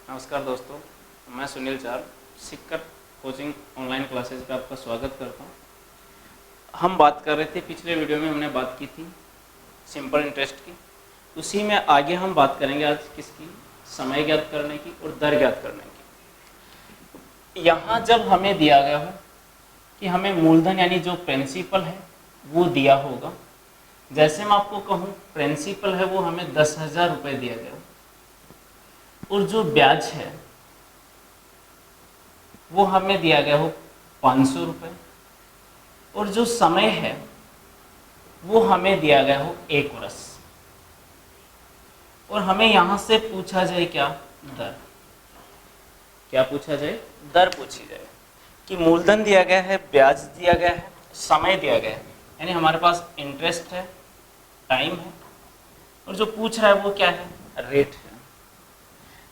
नमस्कार दोस्तों, मैं सुनील चार सिक्कर कोचिंग ऑनलाइन क्लासेस पे आपका स्वागत करता हूँ। हम बात कर रहे थे, पिछले वीडियो में हमने बात की थी सिंपल इंटरेस्ट की। उसी में आगे हम बात करेंगे आज किसकी, समय ज्ञात करने की और दर ज्ञात करने की। यहाँ जब हमें दिया गया हो कि हमें मूलधन यानी जो प्रिंसिपल है वो दिया होगा, जैसे मैं आपको कहूँ प्रिंसिपल है वो हमें 10,000 रुपये दिया गया और जो ब्याज है वो हमें दिया गया हो 500 रुपये और जो समय है वो हमें दिया गया हो 1 वर्ष, और हमें यहाँ से पूछा जाए क्या, दर। क्या पूछा जाए? दर पूछी जाए कि मूलधन दिया गया है, ब्याज दिया गया है, समय दिया गया है, यानी हमारे पास इंटरेस्ट है, टाइम है, और जो पूछ रहा है वो क्या है, रेट है।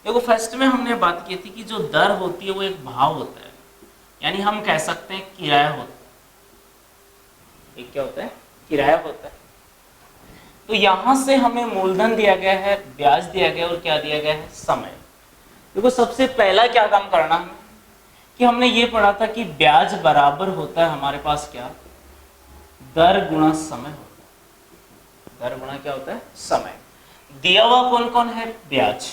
देखो फर्स्ट में हमने बात की थी कि जो दर होती है वो एक भाव होता है, यानी हम कह सकते हैं किराया होता है। एक क्या होता है? किराया होता है। तो यहां से हमें मूलधन दिया गया है, ब्याज दिया गया और क्या दिया गया है, समय। देखो सबसे पहला क्या काम करना है कि हमने ये पढ़ा था कि ब्याज बराबर होता है हमारे पास क्या, दर गुणा समय होता है। दर गुणा क्या होता है, समय। दिया हुआ कौन कौन है, ब्याज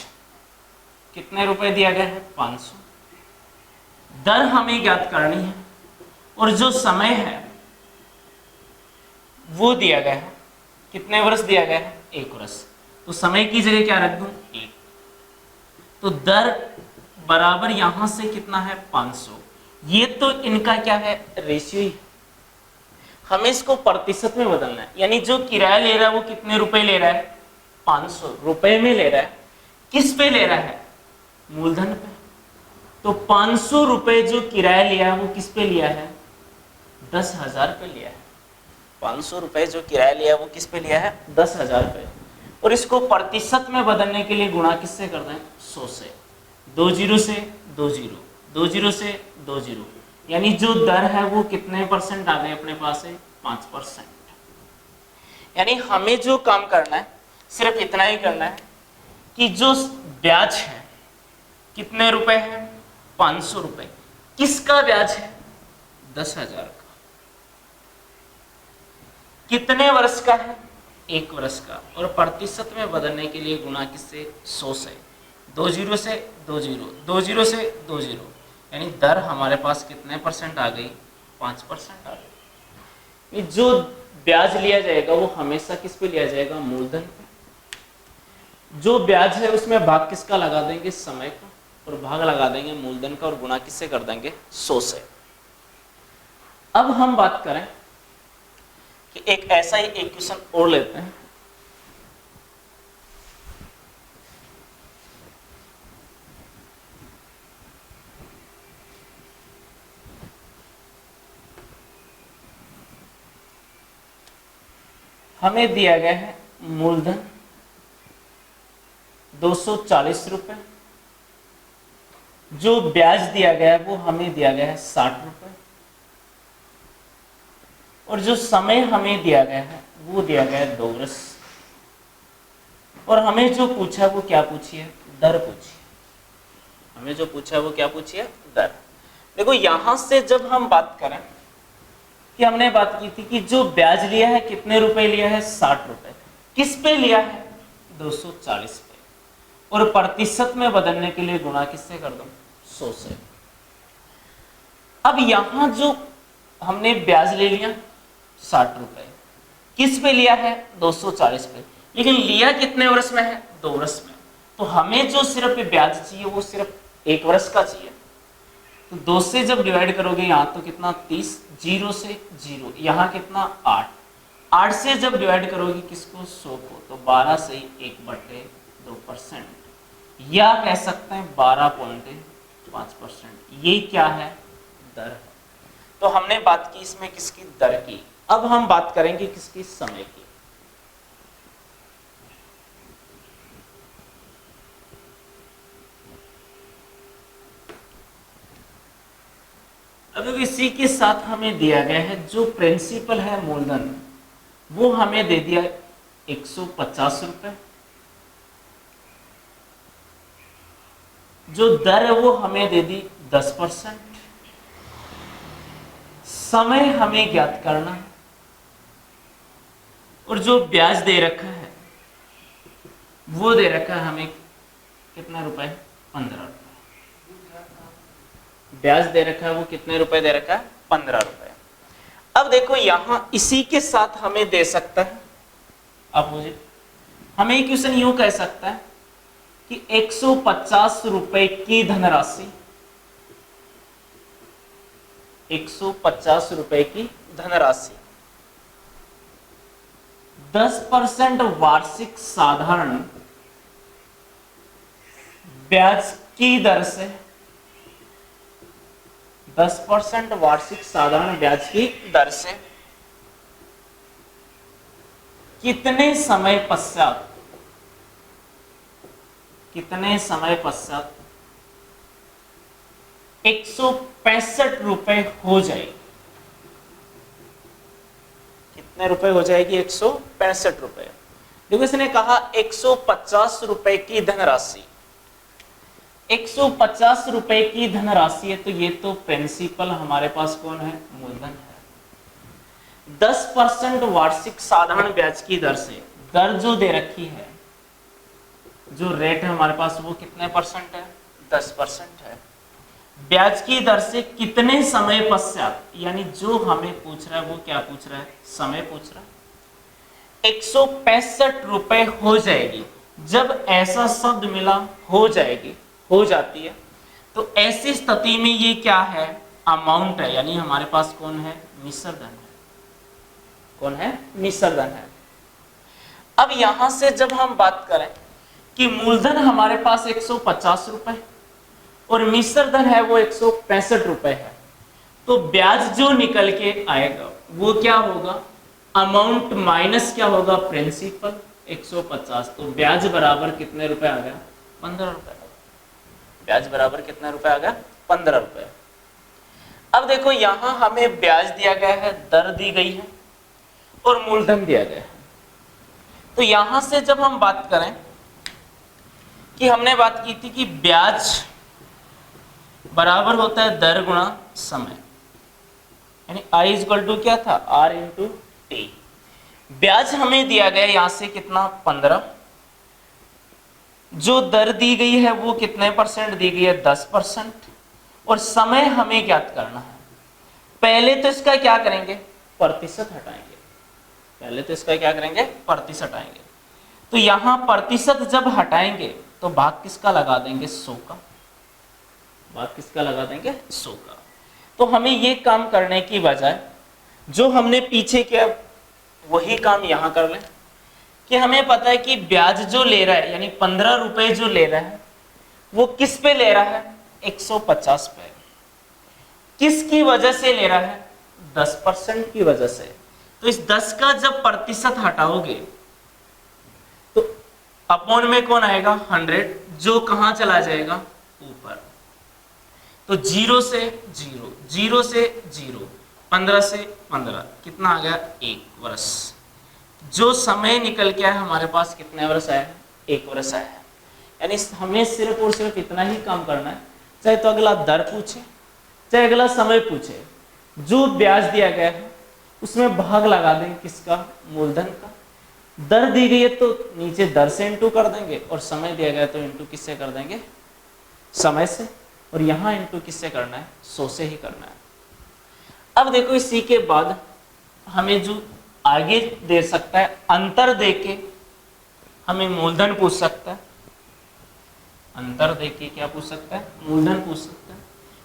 कितने रुपए दिया गया है, 500। दर हमें ज्ञात करनी है और जो समय है वो दिया गया है, कितने वर्ष दिया गया है, 1 वर्ष। तो समय की जगह क्या रख दूं, 1। तो दर बराबर यहां से कितना है, 500। ये तो इनका क्या है, रेशियो ही। हमें इसको प्रतिशत में बदलना है, यानी जो किराया ले रहा है वो कितने रुपए ले रहा है, 500 रुपए में ले रहा है। किस पे ले रहा है, मूलधन पे। तो 500 रुपए जो किराया लिया है वो किस पे लिया है, 10,000 पे लिया है। 500 रुपए जो किराया लिया है वो किस पे लिया है, 10,000 पे। और इसको प्रतिशत में बदलने के लिए गुणा किससे कर दें, 100 से। 2 जीरो से 2 जीरो, 2 जीरो से 2 जीरो, यानी जो दर है वो कितने परसेंट आ गए अपने पास है, 5%। यानी हमें जो काम करना है सिर्फ इतना ही करना है कि जो ब्याज है कितने रुपए है, 500 रुपए। किसका ब्याज है, 10,000 का। कितने वर्ष का है, 1 वर्ष का। और प्रतिशत में बदलने के लिए गुणा किससे, 100 से। 2 जीरो से 2 जीरो, 2 जीरो से 2 जीरो, यानी दर हमारे पास कितने परसेंट आ गई, 5% आ गई। जो ब्याज लिया जाएगा वो हमेशा किस पे लिया जाएगा, मूलधन पे। जो ब्याज है उसमें भाग किसका लगा देंगे, समय का, और भाग लगा देंगे मूलधन का, और गुणा किससे कर देंगे, 100 से। अब हम बात करें कि एक ऐसा ही एक क्वेश्चन और लेते हैं। हमें दिया गया है मूलधन 240 रुपए, जो ब्याज दिया गया है वो हमें दिया गया है 60 रुपए, और जो समय हमें दिया गया है वो दिया गया है 2 वर्ष। और हमें जो पूछा है वो क्या पूछी है, दर पूछी है। हमें जो पूछा है वो क्या पूछी है, दर। देखो यहां से जब हम बात करें कि हमने बात की थी कि जो ब्याज लिया है कितने रुपए लिया है, 60 रुपए। किस पे लिया है, 240 पे। और प्रतिशत में बदलने के लिए गुणा किससे कर दो, 100 से। अब यहां जो हमने ब्याज ले लिया 60 रुपए, किस पे लिया है, 240 पे, लेकिन लिया कितने वर्ष में है, 2 वर्ष में। तो हमें जो सिर्फ ब्याज चाहिए वो सिर्फ 1 वर्ष का चाहिए। तो 2 से जब डिवाइड करोगे यहाँ तो कितना, 30, 0 से 0, यहाँ कितना, 8, 8 से जब डिवाइड करोगे किसको, 100 को, तो 12 से 1/2%, या कह सकते हैं 12.5%। ये क्या है, दर है। तो हमने बात की इसमें किसकी, दर की। अब हम बात करेंगे किसकी, समय की। अब इसी के साथ हमें दिया गया है जो प्रिंसिपल है मूलधन, वो हमें दे दिया 150 रुपए। जो दर है वो हमें दे दी 10%, समय हमें ज्ञात करना है, और जो ब्याज दे रखा है वो दे रखा है हमें कितना रुपए, 15 रुपए। ब्याज दे रखा है वो कितने रुपए दे रखा है, 15 रुपए। अब देखो यहां इसी के साथ हमें दे सकता है अपोजिट, हमें ये क्वेश्चन यूं कह सकता है कि 150 रुपए की धनराशि, 150 रुपए की धनराशि 10% वार्षिक साधारण ब्याज की दर से, 10% वार्षिक साधारण ब्याज की दर से कितने समय पश्चात, कितने समय पश्चात 165 रुपए हो जाएगी, कितने रुपए हो जाएगी, 165 रुपए। देखो इसने कहा 150 रुपए की धनराशि, 150 रुपए की धनराशि है, तो ये तो प्रिंसिपल हमारे पास कौन है, मूलधन है। 10% वार्षिक साधारण ब्याज की दर से, दर जो दे रखी है, जो रेट है हमारे पास वो कितने परसेंट है, 10% है। ब्याज की दर से कितने समय पश्चात, यानी जो हमें पूछ रहा है वो क्या पूछ रहा है, समय पूछ रहा है। 165 रुपए हो जाएगी, जब ऐसा शब्द मिला हो जाएगी, हो जाती है, तो ऐसी स्थिति में ये क्या है, अमाउंट है, यानी हमारे पास कौन है, मिश्र धन है, कौन है, मिश्र धन है। अब यहां से जब हम बात करें कि मूलधन हमारे पास 150 रुपए और मिश्र धन है वो 165 रुपए है, तो ब्याज जो निकल के आएगा वो क्या होगा, अमाउंट माइनस क्या होगा, प्रिंसिपल 150, तो ब्याज बराबर कितने रुपए आ गया, 15 रुपए। ब्याज बराबर कितने रुपए आ गया, 15 रुपए। अब देखो यहां हमें ब्याज दिया गया है, दर दी गई है और मूलधन दिया गया है। तो यहां से जब हम बात करें कि हमने बात की थी कि ब्याज बराबर होता है दर गुणा समय, यानी I इक्वल टू क्या था, R इंटू टी। ब्याज हमें दिया गया यहां से कितना, 15, जो दर दी गई है वो कितने परसेंट दी गई है, 10%, और समय हमें ज्ञात करना है। पहले तो इसका क्या करेंगे, प्रतिशत हटाएंगे, पहले तो इसका क्या करेंगे, प्रतिशत हटाएंगे। तो यहां प्रतिशत जब हटाएंगे तो भाग किसका लगा देंगे, 100 का, भाग किसका लगा देंगे, 100 का। तो हमें ये काम करने की बजाय जो हमने पीछे किया वही काम यहां कर लें, कि हमें पता है कि ब्याज जो ले रहा है, यानी 15 रुपए जो ले रहा है वो किस पे ले रहा है, 150 पे। किसकी वजह से ले रहा है, 10% की वजह से। तो इस 10 का जब प्रतिशत हटाओगे तो अपॉन में कौन आएगा, 100, जो कहां चला जाएगा, ऊपर। तो 0 से 0, 0 से 0, 15 से 15, कितना आ गया, 1 वर्ष। जो समय निकल के आया हमारे पास कितने वर्ष आया है, 1 वर्ष आया है। यानी हमें सिर्फ और सिर्फ इतना ही काम करना है, चाहे तो अगला दर पूछे चाहे अगला समय पूछे, जो ब्याज दिया गया है उसमें भाग लगा देंगे किसका, मूलधन का। दर दी गई है तो नीचे दर से इंटू कर देंगे, और समय दिया गया तो इंटू किससे कर देंगे, समय से, और यहां इंटू किससे करना है, 100 से ही करना है। अब देखो इसी के बाद हमें जो आगे दे सकता है, अंतर देके हमें मूलधन पूछ सकता है, अंतर देके क्या पूछ सकता है, मूलधन पूछ सकता है,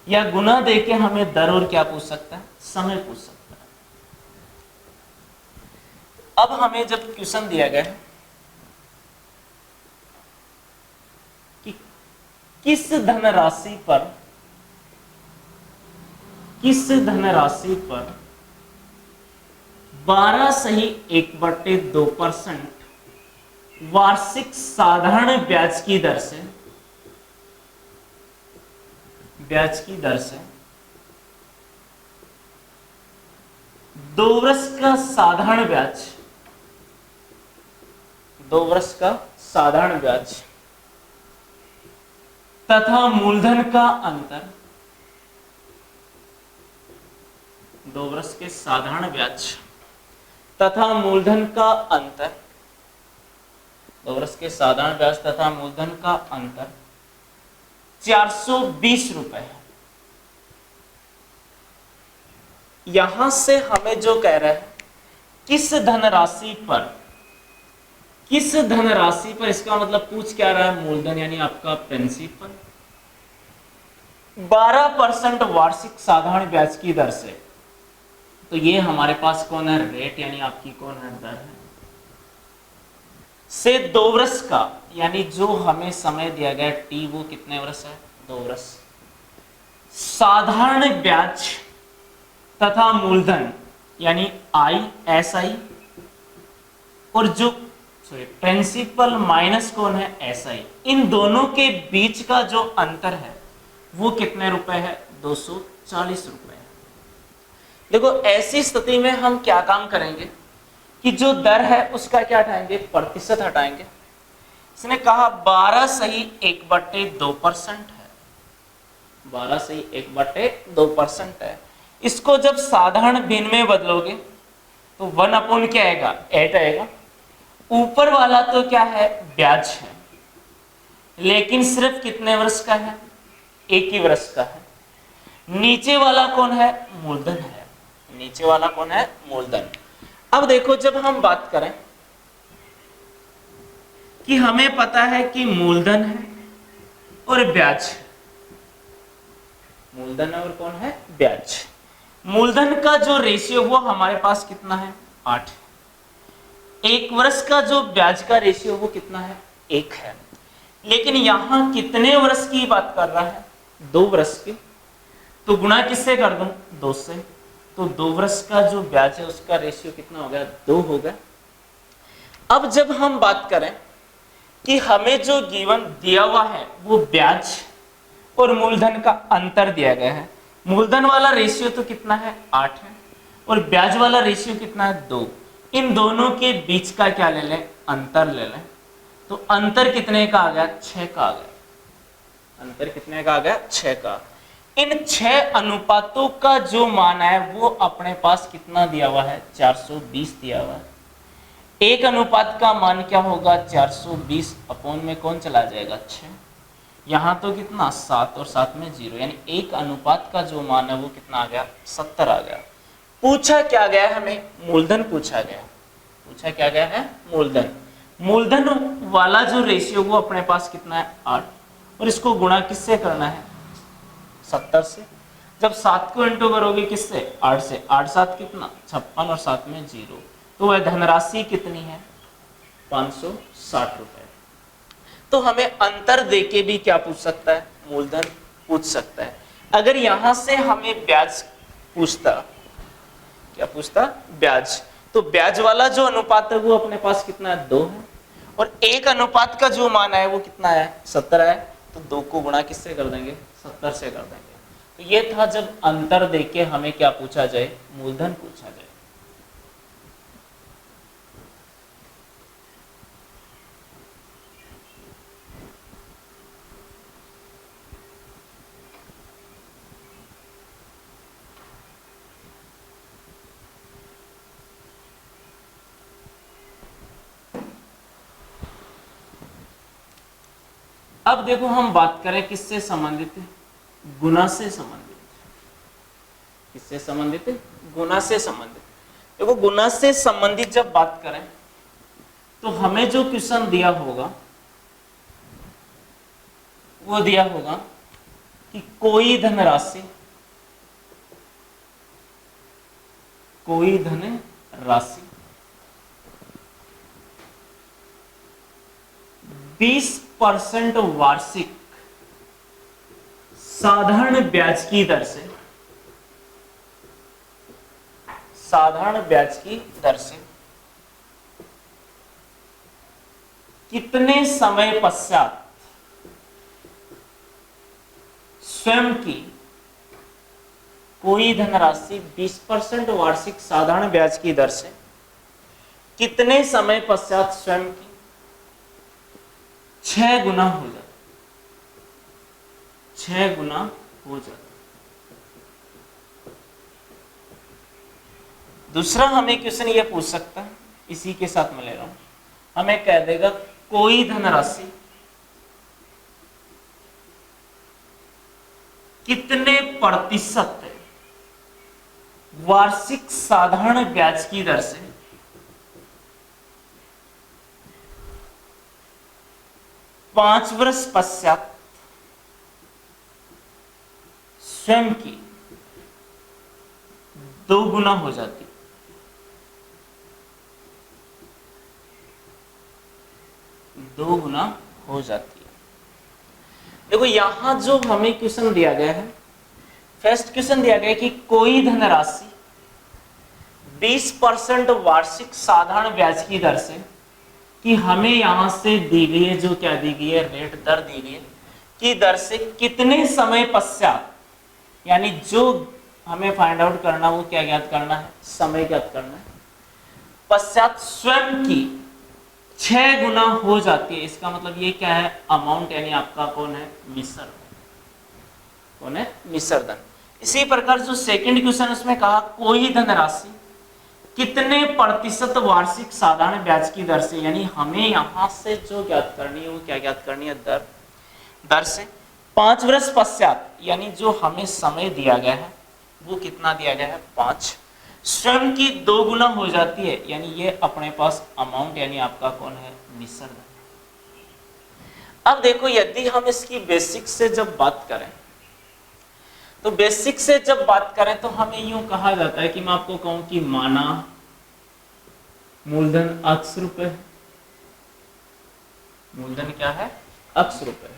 या गुना देके हमें दर और क्या पूछ सकता है, समय पूछ सकता है। अब हमें जब क्वेश्चन दिया गया है कि किस धनराशि पर 12 सही 1/2% वार्षिक साधारण ब्याज की दर से, 2 वर्ष का साधारण ब्याज, 2 वर्ष का साधारण ब्याज तथा मूलधन का अंतर, 2 वर्ष के साधारण ब्याज तथा मूलधन का अंतर, 2 वर्ष के साधारण ब्याज तथा मूलधन का अंतर 420 रुपए है। यहां से हमें जो कह रहा है किस धनराशि पर, इसका मतलब पूछ क्या रहा है, मूलधन यानी आपका प्रिंसिपल 12% वार्षिक साधारण ब्याज की दर से। तो ये हमारे पास कौन है, रेट यानी आपकी कौन है, दर है, से 2 वर्ष का, यानी जो हमें समय दिया गया टी वो कितने वर्ष है, 2 वर्ष, साधारण ब्याज तथा मूलधन यानी ISI और जो प्रिंसिपल माइनस कौन है, SI, इन दोनों के बीच का जो अंतर है वो कितने रुपए है, 240 रुपए है। देखो ऐसी स्थिति में हम क्या काम करेंगे कि जो दर है उसका क्या हटाएंगे, प्रतिशत हटाएंगे। इसने कहा 12 सही 1/2% है, 12 सही 1/2% है। इसको जब साधारण भिन्न में बदलोगे तो 1 क्या आएगा, 8 आएगा। ऊपर वाला तो क्या है, ब्याज है, लेकिन सिर्फ कितने वर्ष का है, 1 ही वर्ष का है। नीचे वाला कौन है, मूलधन है, नीचे वाला कौन है, मूलधन। अब देखो जब हम बात करें कि हमें पता है कि मूलधन है और ब्याज है, मूलधन है और कौन है, ब्याज। मूलधन का जो रेशियो वो हमारे पास कितना है, 8। 1 वर्ष का जो ब्याज का रेशियो वो कितना है, 1 है। लेकिन यहां कितने वर्ष की बात कर रहा है, 2 वर्ष की। तो गुणा किससे कर दूं, 2 से। तो 2 वर्ष का जो ब्याज है उसका रेशियो कितना हो गया, 2 हो गया। अब जब हम बात करें कि हमें जो गिवन दिया हुआ है वो ब्याज और मूलधन का अंतर दिया गया है। मूलधन वाला रेशियो तो कितना है, 8 है, और ब्याज वाला रेशियो कितना है, 2। इन दोनों के बीच का क्या ले लें, अंतर ले लें। तो अंतर कितने का आ गया, 6 का आ गया। अंतर कितने का आ गया, 6 का। इन 6 अनुपातों का जो मान है वो अपने पास कितना दिया हुआ है, 420 दिया हुआ है। एक अनुपात का मान क्या होगा, 420 अपॉन में कौन चला जाएगा, 6। यहां तो कितना, 7 और 7 में 0, यानी एक अनुपात का जो मान है वो कितना आ गया, 70 आ गया। पूछा क्या गया है, हमें मूलधन पूछा गया, पूछा क्या गया है, मूलधन। मूलधन वाला जो रेशियो वो अपने पास कितना है, 8, और इसको गुणा किससे करना है, 70 से। जब 7 को इंटू करोगे किससे, 8 से, 8 7 कितना, 56 और 7 में 0, तो वह धनराशि कितनी है, 560 रुपए। तो हमें अंतर देके भी क्या पूछ सकता है, मूलधन पूछ सकता है। अगर यहां से हमें ब्याज पूछता, क्या पूछता, ब्याज, तो ब्याज वाला जो अनुपात है वो अपने पास कितना है, 2 है, और एक अनुपात का जो मान है वो कितना है, 70 है। तो 2 को गुणा किससे कर देंगे, 70 से कर देंगे। तो ये था जब अंतर देके हमें क्या पूछा जाए, मूलधन पूछा जाए। अब देखो हम बात करें किससे संबंधित, गुना से संबंधित। किससे संबंधित, गुना से संबंधित। देखो गुना से संबंधित जब बात करें तो हमें जो क्वेश्चन दिया होगा वो दिया होगा कि कोई धनराशि, कोई धनराशि 20% वार्षिक साधारण ब्याज की दर से, साधारण ब्याज की दर से कितने समय पश्चात स्वयं की कोई धनराशि 20% वार्षिक साधारण ब्याज की दर से कितने समय पश्चात स्वयं की 6 गुना हो जाए, 6 गुना हो जाता। दूसरा हमें क्वेश्चन ये पूछ सकता है, इसी के साथ मैं ले रहा हूं, हमें कह देगा कोई धनराशि कितने प्रतिशत वार्षिक साधारण ब्याज की दर से 5 वर्ष पश्चात स्वयं की 2 गुना हो जाती। 2 गुना हो जाती है। देखो यहां जो हमें क्वेश्चन दिया गया है, फर्स्ट क्वेश्चन दिया गया है कि कोई धनराशि 20% वार्षिक साधारण ब्याज की दर से, कि हमें यहां से दी गई है, जो क्या दी गई है, रेट दर दी गई है, की दर से कितने समय पश्चात, यानी जो हमें फाइंड आउट करना वो क्या ज्ञात करना है, समय ज्ञात करना है, पश्चात स्वयं की 6 गुना हो जाती है। इसका मतलब ये क्या है, अमाउंट, यानी आपका कौन है, मिश्र, कौन है, मिश्र धन। इसी प्रकार जो सेकंड क्वेश्चन उसमें कहा कोई धनराशि कितने प्रतिशत वार्षिक साधारण ब्याज की दर से, यानी हमें यहां से जो ज्ञात करनी है वो क्या ज्ञात करनी है, दर से 5 वर्ष पश्चात, यानी जो हमें समय दिया गया है वो कितना दिया गया है, 5, स्वयं की 2 गुना हो जाती है, यानी ये अपने पास अमाउंट, यानी आपका कौन है, मिश्र धन। अब देखो यदि हम इसकी बेसिक से जब बात करें, तो बेसिक से जब बात करें तो हमें यूं कहा जाता है कि मैं आपको कहूं कि माना मूलधन अक्ष रुपए, मूलधन क्या है, अक्ष रुपए,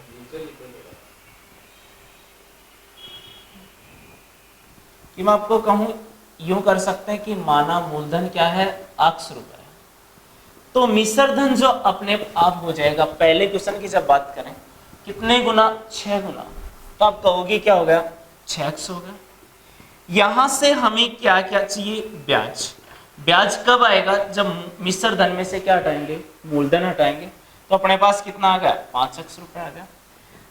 कि मैं आपको कहूं, यूं कर सकते हैं कि माना मूलधन क्या है, अक्ष रुपए, तो मिश्र धन जो अपने आप हो जाएगा, पहले क्वेश्चन की जब बात करें कितने गुना, 6 गुना, तो आप कहोगे क्या हो गया, 6x हो गया। यहां से हमें क्या क्या चाहिए, ब्याज। ब्याज कब आएगा, जब मिश्र धन में से क्या हटाएंगे, मूलधन हटाएंगे, तो अपने पास कितना आ गया, 5x रुपए आ गया।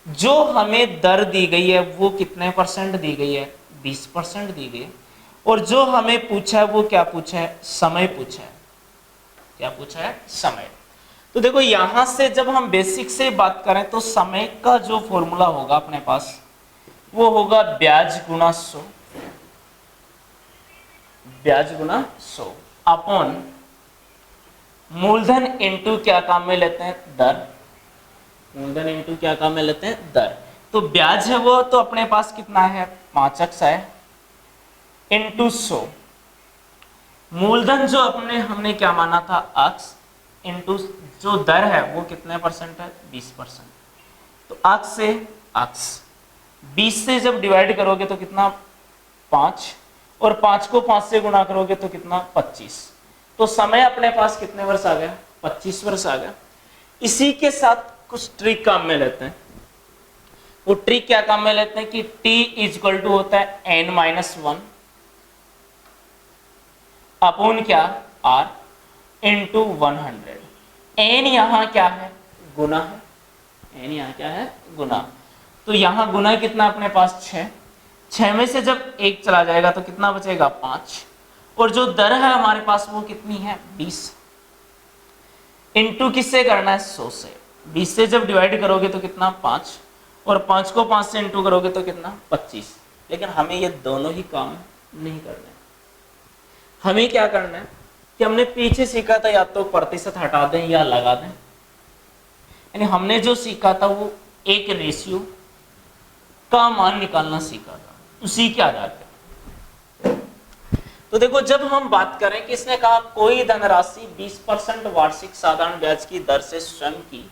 जो हमें दर दी गई है वो कितने परसेंट दी गई है, 20% दी गई है। और जो हमें पूछा है वो क्या पूछा है, समय पूछा है, क्या पूछा है, समय। तो देखो यहां से जब हम बेसिक से बात करें तो समय का जो फॉर्मूला होगा अपने पास वो होगा ब्याज गुना 100, ब्याज गुना 100 अपॉन मूलधन इनटू क्या काम में लेते हैं, दर, मूलधन इनटू क्या काम में लेते हैं, दर। तो ब्याज है वो तो अपने पास कितना है, 5x है, इनटू 100, मूलधन जो हमने क्या माना था, अक्ष, इनटू जो दर है वो कितने परसेंट है, 20%। तो अक्ष से अक्ष 20 से जब डिवाइड करोगे तो कितना, 5, और 5 को 5 से गुणा करोगे तो कितना, 25। तो समय अपने पास कितने वर्ष आ गया, 25 वर्ष आ गया। इसी के साथ कुछ ट्रिक काम में लेते हैं। वो ट्रिक क्या काम में लेते हैं कि t इक्वल टू होता है n-1 अपॉन क्या, r इंटू 100। n यहां क्या है, गुना है, n यहां क्या है, गुना। तो यहां गुना कितना अपने पास 6 में से जब 1 चला जाएगा तो कितना बचेगा, 5। और जो दर है हमारे पास वो कितनी है, 20। इंटू किससे करना है, 100 से। 20 से जब डिवाइड करोगे तो कितना, 5, और 5 को 5 से इंटू करोगे तो कितना, 25। लेकिन हमें ये दोनों ही काम नहीं करना है। हमें क्या करना है कि हमने पीछे सीखा था या तो प्रतिशत हटा दें या लगा दें, यानी हमने जो सीखा था वो एक रेशियो का मान निकालना सीखा था, उसी के आधार पर। तो देखो जब हम बात करें कि इसने कहा कोई धनराशि 20% वार्षिक साधारण ब्याज की दर से स्वयं की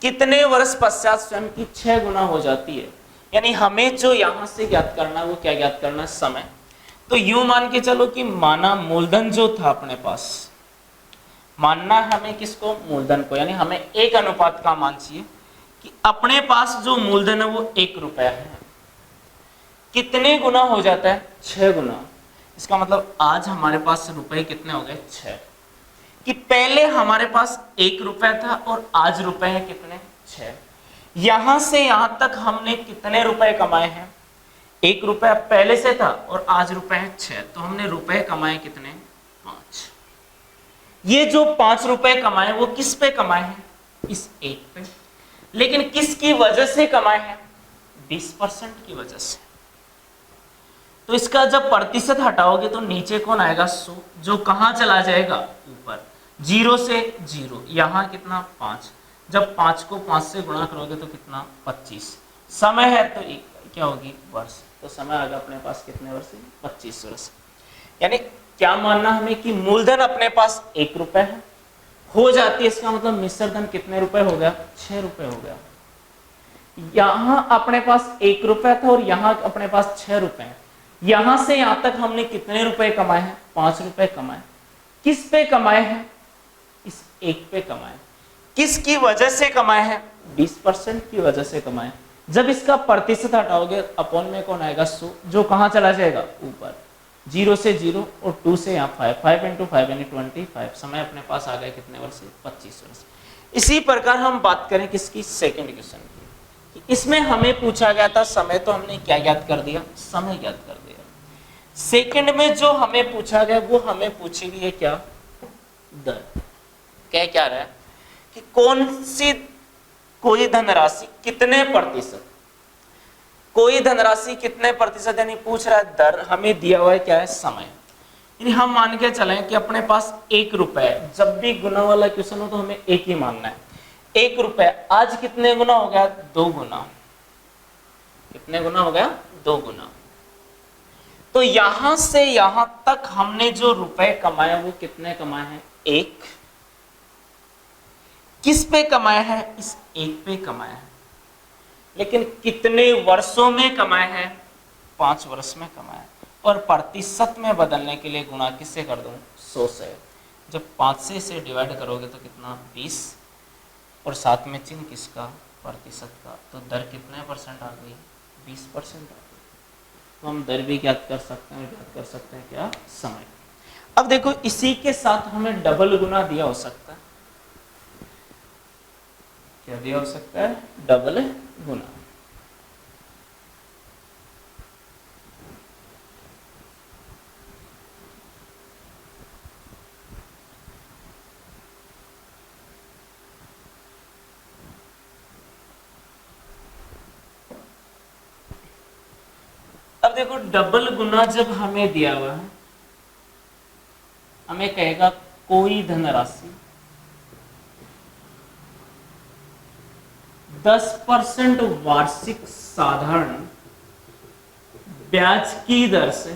कितने वर्ष पश्चात स्वयं की 6 गुना हो जाती है, यानी हमें जो यहां से ज्ञात करना है वो क्या ज्ञात करना है, समय। तो यूं मान के चलो कि माना मूलधन जो था अपने पास, मानना है हमें किसको, मूलधन को, यानी हमें एक अनुपात का मान चाहिए कि अपने पास जो मूलधन है वो 1 रुपया है, कितने गुना हो जाता है, 6 गुना। इसका मतलब आज हमारे पास रुपए कितने हो गए, 6। कि पहले हमारे पास 1 रुपया था और आज रुपए है कितने, 6। यहां से यहां तक हमने कितने रुपए कमाए हैं? 1 रुपया पहले से था और आज रुपए है 6, तो हमने रुपए कमाए कितने? 5। ये जो 5 रुपए कमाए वो किस पे कमाए हैं? इस 1 पे। लेकिन किसकी वजह से कमाए हैं? 20% की वजह से। तो इसका जब प्रतिशत हटाओगे तो नीचे कौन आएगा? 100, जो कहां चला जाएगा? ऊपर। 0 से 0, यहां कितना? 5। जब 5 को 5 से गुणा करोगे तो कितना? 25। समय है तो क्या होगी? वर्ष। तो समय आएगा अपने पास कितने वर्ष? 25 वर्ष। यानी क्या मानना हमें कि मूलधन अपने पास 1 रुपए है, हो जाती है, इसका मतलब मिश्र धन कितने रुपए हो गया? 6 रुपए हो गया। यहां अपने पास 1 रुपए था और यहां अपने पास 6 रुपए है। यहां से यहां तक हमने कितने रुपए कमाए हैं? 5 रुपए कमाए। किस पे कमाए हैं? इस 1 पे कमाए। किसकी वजह से कमाए हैं? 20% की वजह से कमाए। जब इसका प्रतिशत हटाओगे अपॉन में कौन आएगा? 100, जो कहां चला जाएगा? ऊपर। 0 से 0 और 2 से यहाँ 5, 5 × 5 यानी 25। समय अपने पास आ गया कितने वर्ष? 25 वर्ष। इसी प्रकार हम बात करें किसकी? सेकंड क्वेश्चन की। इसमें हमें पूछा गया था समय, तो हमने क्या ज्ञात कर दिया? समय ज्ञात कर दिया। सेकंड में जो हमें पूछा गया वो हमें पूछी गई है क्या? दर। क्या रहा है कि कौन सी कोई धनराशि कितने प्रतिशत, कोई धनराशि कितने प्रतिशत, यानी पूछ रहा है दर, हमें दिया हुआ है क्या है? समय। यानी हम मान के चलें कि अपने पास 1 रुपए है, जब भी गुना वाला क्वेश्चन हो तो हमें 1 ही मानना है। 1 रुपए आज कितने गुना हो गया? 2 गुना। कितने गुना हो गया? 2 गुना। तो यहां से यहां तक हमने जो रुपए कमाए वो कितने कमाए हैं? 1। किस पे कमाया है? इस 1 पे कमाया है। लेकिन कितने वर्षों में कमाया है? 5 वर्ष में कमाया है। और प्रतिशत में बदलने के लिए गुणा किससे कर दूं? 100 से। जब 5 से इसे डिवाइड करोगे तो कितना? 20, और साथ में चिन्ह किसका? प्रतिशत का। तो दर कितने परसेंट आ गई? 20% आ गई। तो हम दर भी ज्ञात कर सकते हैं, ज्ञात कर सकते हैं क्या? समय। अब देखो इसी के साथ हमें डबल गुना दिया हो सकता है। क्या दिया हो सकता है? डबल गुना। अब देखो डबल गुना जब हमें दिया हुआ है, हमें कहेगा कोई धनराशि 10% वार्षिक साधारण ब्याज की दर से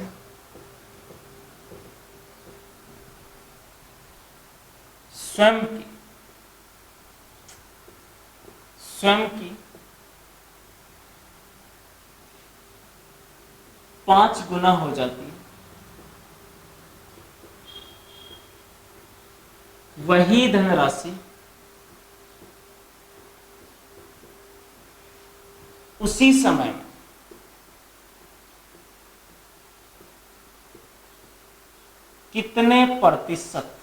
स्वयं की 5 गुना हो जाती है। वही धनराशि उसी समय में कितने प्रतिशत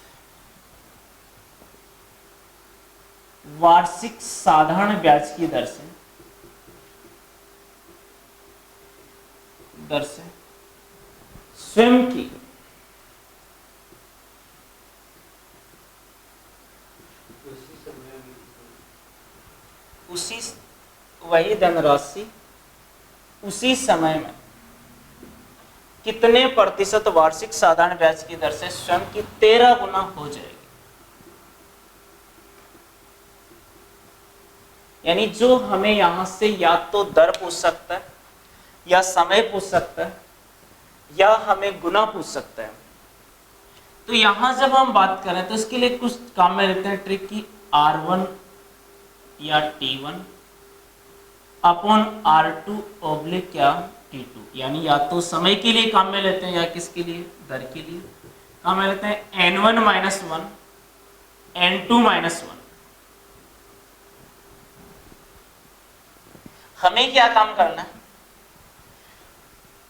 वार्षिक साधारण ब्याज की दर से स्वयं की उसी वही धनराशि उसी समय में कितने प्रतिशत वार्षिक साधारण ब्याज की दर से स्वयं की 13 गुना हो जाएगी। यानी जो हमें यहां से या तो दर पूछ सकता है, या समय पूछ सकता है, या हमें गुना पूछ सकता है। तो यहां जब हम बात करें तो इसके लिए कुछ काम में लेते हैं ट्रिक की। R1 या T1 अपॉन R2 ऑब्लिक क्या T2, यानी या तो समय के लिए काम में लेते हैं या किसके लिए? दर के लिए काम में लेते हैं। N1 - 1 N2 - 1। हमें क्या काम करना है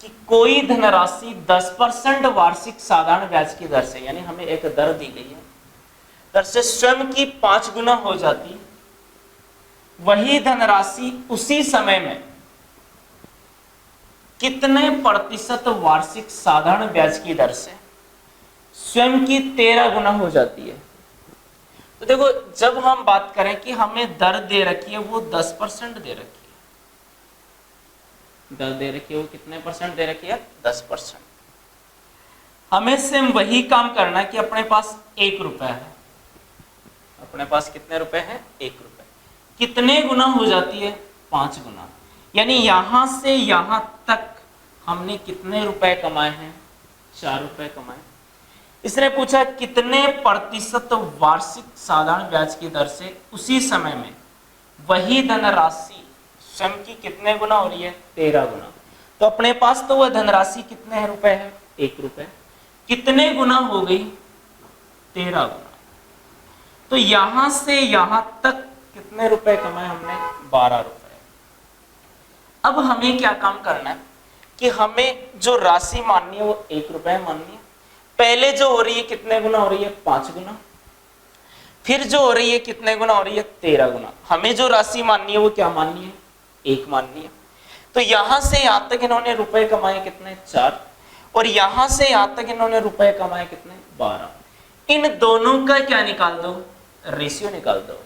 कि कोई धनराशि 10% वार्षिक साधारण ब्याज की दर से, यानी हमें एक दर दी गई है, दर से स्वयं की 5 गुना हो जाती है, वही धनराशि उसी समय में कितने प्रतिशत वार्षिक साधारण ब्याज की दर से स्वयं की 13 गुना हो जाती है। तो देखो, जब हम बात करें कि हमें दर दे रखी है वो 10% दे रखी है, दर दे रखी है वो कितने परसेंट दे रखी है? 10%। हमें सेम वही काम करना है कि अपने पास 1 रुपया है, अपने पास कितने रुपए हैं? 1 रुपये। कितने गुना हो जाती है? 5 गुना। यानी यहां से यहां तक हमने कितने रुपए कमाए हैं? 4 रुपए कमाए। इसने पूछा कितने प्रतिशत वार्षिक साधारण ब्याज की दर से उसी समय में वही धनराशि स्वयं की कितने गुना हो रही है? 13 गुना। तो अपने पास तो वह धनराशि कितने रुपए है? 1 रुपए। कितने गुना हो गई? 13 गुना। तो यहां से यहां तक कितने रुपए कमाए हमने? 12 रुपए। अब हमें क्या काम करना है कि हमें जो राशि माननी है वो 1 रुपए माननी है। पहले जो हो रही है कितने गुना हो रही है? 5 गुना। फिर जो हो रही है कितने गुना हो रही है? 13 गुना। हमें जो राशि माननी है वो क्या माननी है? 1 माननी है। तो यहां से यहां तक इन्होंने रुपए कमाए कितने? 4। और यहां से यहां तक इन्होंने रुपए कमाए कितने? 12। इन दोनों का क्या निकाल दो? रेशियो निकाल दो।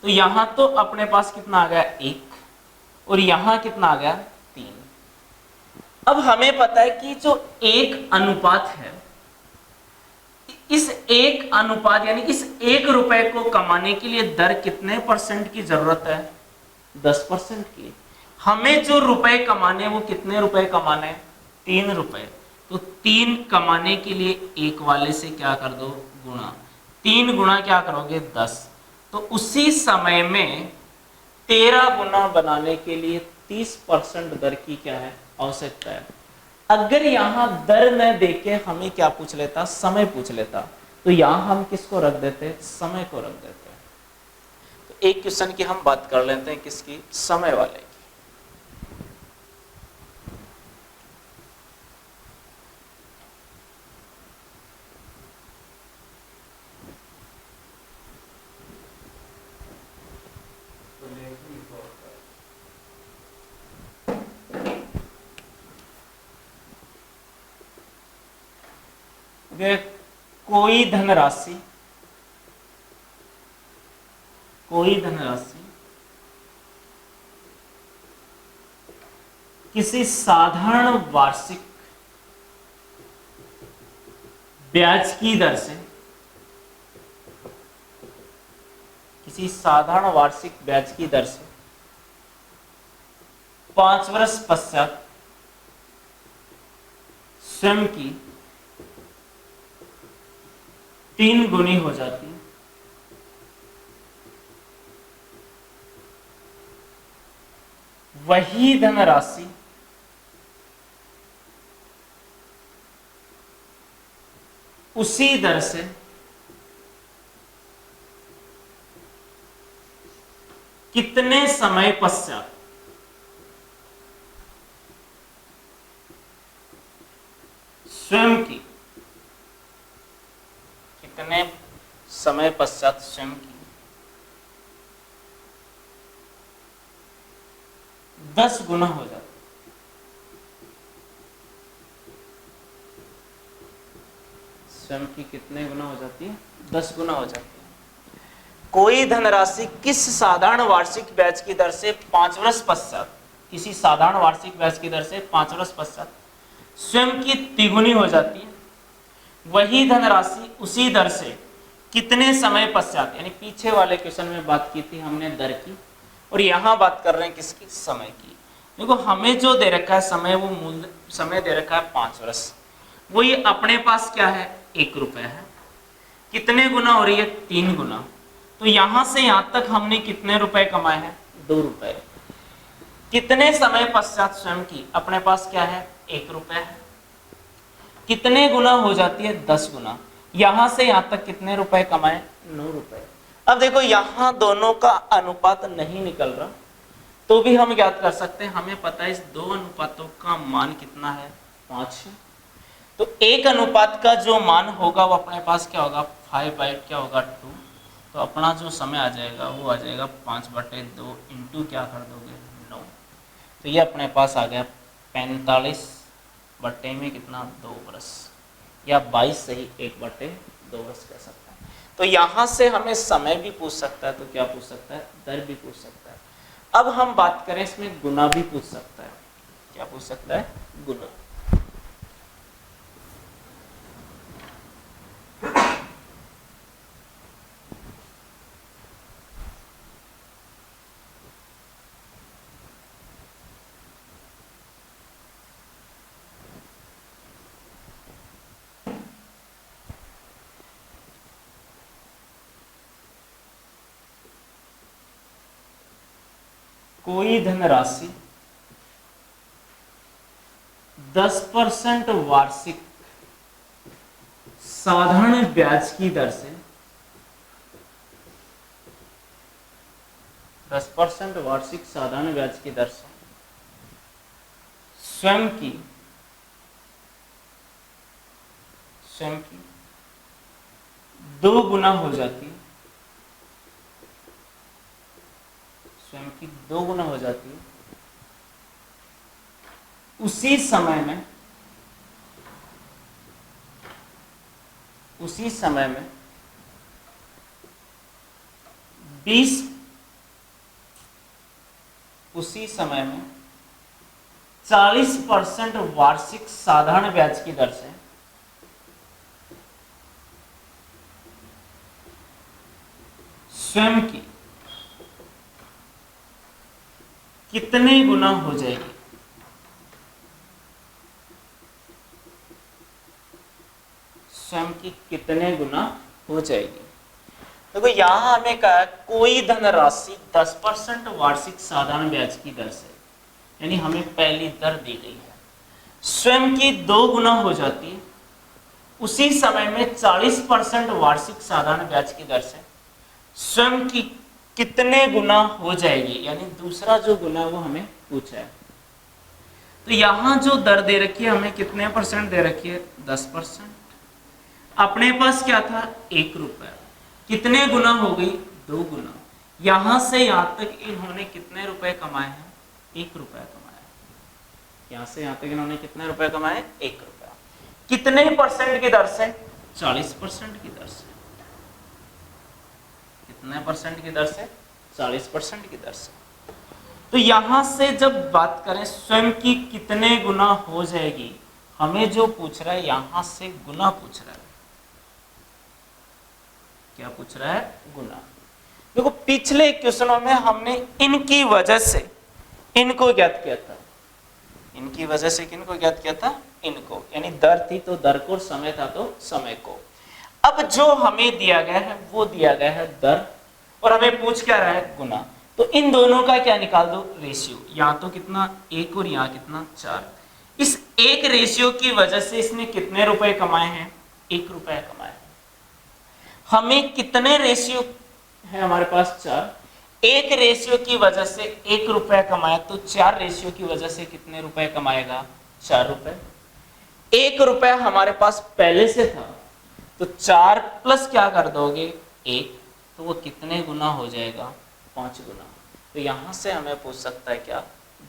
तो यहां तो अपने पास कितना आ गया? 1। और यहां कितना आ गया? 3। अब हमें पता है कि जो एक अनुपात है, इस एक अनुपात यानी इस 1 रुपए को कमाने के लिए दर कितने परसेंट की जरूरत है? 10% की। हमें जो रुपए कमाने वो कितने रुपए कमाने? 3 रुपए। तो 3 कमाने के लिए 1 वाले से क्या कर दो? गुणा। 3 गुणा क्या करोगे? 10। तो उसी समय में 13 गुना बनाने के लिए 30% दर की क्या है? आवश्यकता है। अगर यहां दर न देके हमें क्या पूछ लेता? समय पूछ लेता। तो यहां हम किसको रख देते? समय को रख देते। तो एक क्वेश्चन की हम बात कर लेते हैं, किसकी? समय वाले की। कोई धनराशि किसी साधारण वार्षिक ब्याज की दर से, किसी साधारण वार्षिक ब्याज की दर से 5 वर्ष पश्चात स्वयं की 3 गुनी हो जाती है। वही धनराशि उसी दर से कितने समय पश्चात स्वयं की, कितने समय पश्चात स्वयं की 10 गुना हो जाती है। स्वयं की कितने गुना हो जाती है? 10 गुना हो जाती है। कोई धनराशि किस साधारण वार्षिक ब्याज की दर से 5 वर्ष पश्चात, किसी साधारण वार्षिक ब्याज की दर से 5 वर्ष पश्चात स्वयं की तिगुनी हो जाती है। वही धनराशि उसी दर से कितने समय पश्चात, यानी पीछे वाले क्वेश्चन में बात की थी हमने दर की, और यहां बात कर रहे हैं किसकी? समय की। देखो, हमें जो दे रखा है समय, वो मूल समय दे रखा है 5 वर्ष। वो ये अपने पास क्या है? 1 रुपए है। कितने गुना हो रही है? 3 गुना। तो यहां से यहां तक हमने कितने रुपए कमाए हैं? 2 रुपए। कितने समय पश्चात स्वयं की? अपने पास क्या है? 1 रुपए है। कितने गुना हो जाती है? 10 गुना। यहां से यहां तक कितने रुपए कमाए? 9 रुपए। अब देखो, यहां दोनों का अनुपात नहीं निकल रहा, तो भी हम याद कर सकते हैं। हमें पता है इस दो अनुपातों का मान कितना है? 5 है। तो एक अनुपात का जो मान होगा वो अपने पास क्या होगा? 5 बाई क्या होगा? 2। तो अपना जो समय आ जाएगा वो आ जाएगा 5/2 इंटू क्या कर दोगे 9। तो ये अपने पास आ गया 45 बट्टे में कितना 2 वर्ष, या 22 सही 1/2 वर्ष कह सकते हैं। तो यहाँ से हमें समय भी पूछ सकता है, तो क्या पूछ सकता है दर भी पूछ सकता है। अब हम बात करें इसमें गुना भी पूछ सकता है। क्या पूछ सकता है गुना। कोई धनराशि 10% वार्षिक साधारण ब्याज की दर से 10% वार्षिक साधारण ब्याज की दर से स्वयं की 2 गुना हो जाती है, स्वयं की 2 गुना हो जाती है, उसी समय में 40% वार्षिक साधारण ब्याज की दर से स्वयं की कितने गुना हो जाएगी। स्वयं की कितने गुना हो जाएगी। देखो यहां हमें कहा कोई धनराशि 10% वार्षिक साधारण ब्याज की दर से, यानी हमें पहली दर दी गई है, स्वयं की 2 गुना हो जाती है, उसी समय में 40% वार्षिक साधारण ब्याज की दर से स्वयं की कितने गुना हो जाएगी, यानी दूसरा जो गुना है वो हमें पूछा है। तो यहां जो दर दे रखी है हमें कितने परसेंट दे रखी है 10%। अपने पास क्या था 1 रुपया, कितने गुना हो गई 2 गुना। यहां से यहां तक इन्होंने कितने रुपए कमाए हैं 1 रुपया कमाया। यहां से यहां तक इन्होंने कितने रुपए कमाए 1 रुपया। कितने परसेंट की दर से 40% की दर से। कितने परसेंट की दर से 40% की दर से। तो यहां से जब बात करें स्वयं की कितने गुना हो जाएगी, हमें जो पूछ रहा है यहां से गुना पूछ रहा है। क्या पूछ रहा है गुना। देखो पिछले क्वेश्चनों में हमने इनकी वजह से इनको ज्ञात किया था, इनकी वजह से किनको ज्ञात किया था इनको, यानी दर थी तो दर को, समय था तो समय को। अब जो हमें दिया गया है वो दिया गया है दर, और हमें पूछ क्या रहा है गुना। तो इन दोनों का क्या निकाल दो रेशियो, यहाँ तो कितना 1 और यहाँ कितना 4। इस एक रेशियो की वजह से इसने कितने रुपए कमाए हैं 1 रुपया कमाए। हमें कितने रेशियो है हमारे पास 4, एक रेशियो की वजह से 1 रुपया कमाया, तो 4 रेशियो की वजह से कितने रुपए कमाएगा 4 रुपए। 1 रुपया हमारे पास पहले से था, तो 4 प्लस क्या कर दोगे 1, तो वो कितने गुना हो जाएगा 5 गुना। तो यहां से हमें पूछ सकता है क्या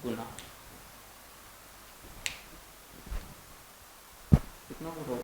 गुना। कितना